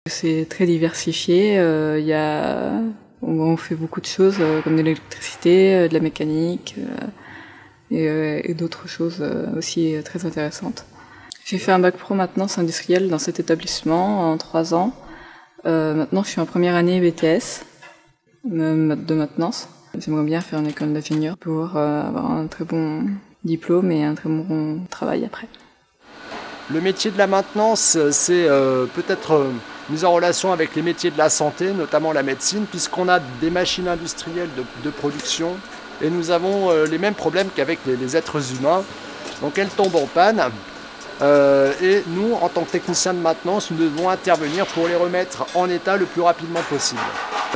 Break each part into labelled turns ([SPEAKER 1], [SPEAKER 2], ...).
[SPEAKER 1] C'est très diversifié, on fait beaucoup de choses comme de l'électricité, de la mécanique et d'autres choses aussi très intéressantes. J'ai fait un bac pro maintenance industrielle dans cet établissement en 3 ans. Maintenant je suis en première année BTS de maintenance. J'aimerais bien faire une école d'ingénieur pour avoir un très bon diplôme et un très bon travail après.
[SPEAKER 2] Le métier de la maintenance, c'est peut-être mis en relation avec les métiers de la santé, notamment la médecine, puisqu'on a des machines industrielles de production et nous avons les mêmes problèmes qu'avec les êtres humains. Donc elles tombent en panne et nous, en tant que techniciens de maintenance, nous devons intervenir pour les remettre en état le plus rapidement possible.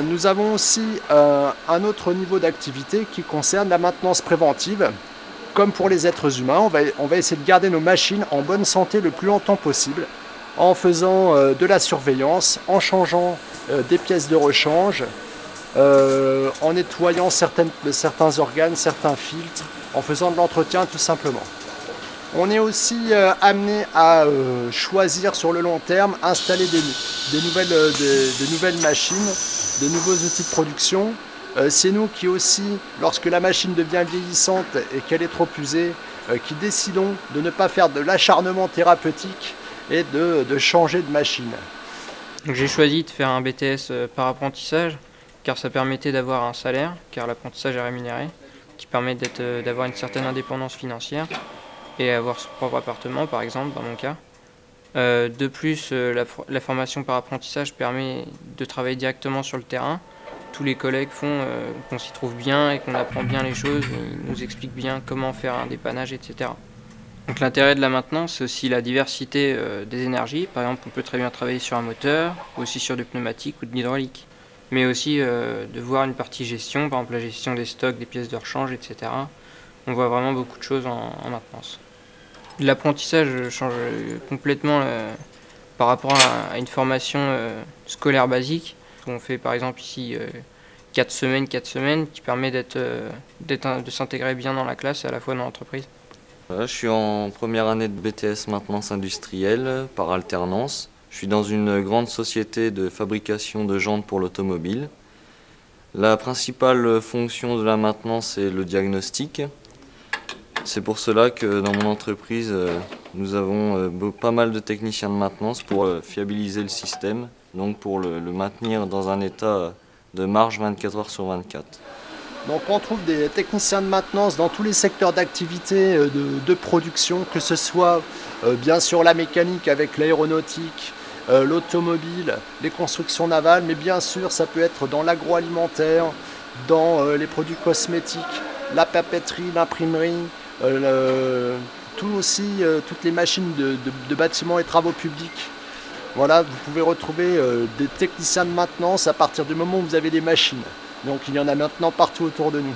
[SPEAKER 2] Nous avons aussi un autre niveau d'activité qui concerne la maintenance préventive. Comme pour les êtres humains, on va essayer de garder nos machines en bonne santé le plus longtemps possible en faisant de la surveillance, en changeant des pièces de rechange, en nettoyant certains organes, certains filtres, en faisant de l'entretien tout simplement. On est aussi amené à choisir sur le long terme, installer des nouvelles machines, des nouveaux outils de production. C'est nous qui aussi, lorsque la machine devient vieillissante et qu'elle est trop usée, qui décidons de ne pas faire de l'acharnement thérapeutique et de changer de machine.
[SPEAKER 3] J'ai choisi de faire un BTS par apprentissage car ça permettait d'avoir un salaire, car l'apprentissage est rémunéré, qui permet d'avoir une certaine indépendance financière et avoir son propre appartement par exemple dans mon cas. De plus, la formation par apprentissage permet de travailler directement sur le terrain. Tous les collègues font qu'on s'y trouve bien et qu'on apprend bien les choses, ils nous expliquent bien comment faire un dépannage, etc. Donc l'intérêt de la maintenance, c'est aussi la diversité des énergies. Par exemple, on peut très bien travailler sur un moteur, aussi sur du pneumatique ou de l'hydraulique. Mais aussi de voir une partie gestion, par exemple la gestion des stocks, des pièces de rechange, etc. On voit vraiment beaucoup de choses en maintenance. L'apprentissage change complètement par rapport à une formation scolaire basique. On fait par exemple ici 4 semaines qui permet de s'intégrer bien dans la classe et à la fois dans l'entreprise.
[SPEAKER 4] Je suis en première année de BTS maintenance industrielle par alternance. Je suis dans une grande société de fabrication de jantes pour l'automobile. La principale fonction de la maintenance est le diagnostic. C'est pour cela que dans mon entreprise, nous avons pas mal de techniciens de maintenance pour fiabiliser le système, donc pour le maintenir dans un état de marche 24 heures sur 24.
[SPEAKER 2] Donc on trouve des techniciens de maintenance dans tous les secteurs d'activité de production, que ce soit bien sûr la mécanique avec l'aéronautique, l'automobile, les constructions navales, mais bien sûr ça peut être dans l'agroalimentaire, dans les produits cosmétiques, la papeterie, l'imprimerie, toutes les machines de bâtiments et travaux publics. Voilà, vous pouvez retrouver des techniciens de maintenance à partir du moment où vous avez des machines. Donc il y en a maintenant partout autour de nous.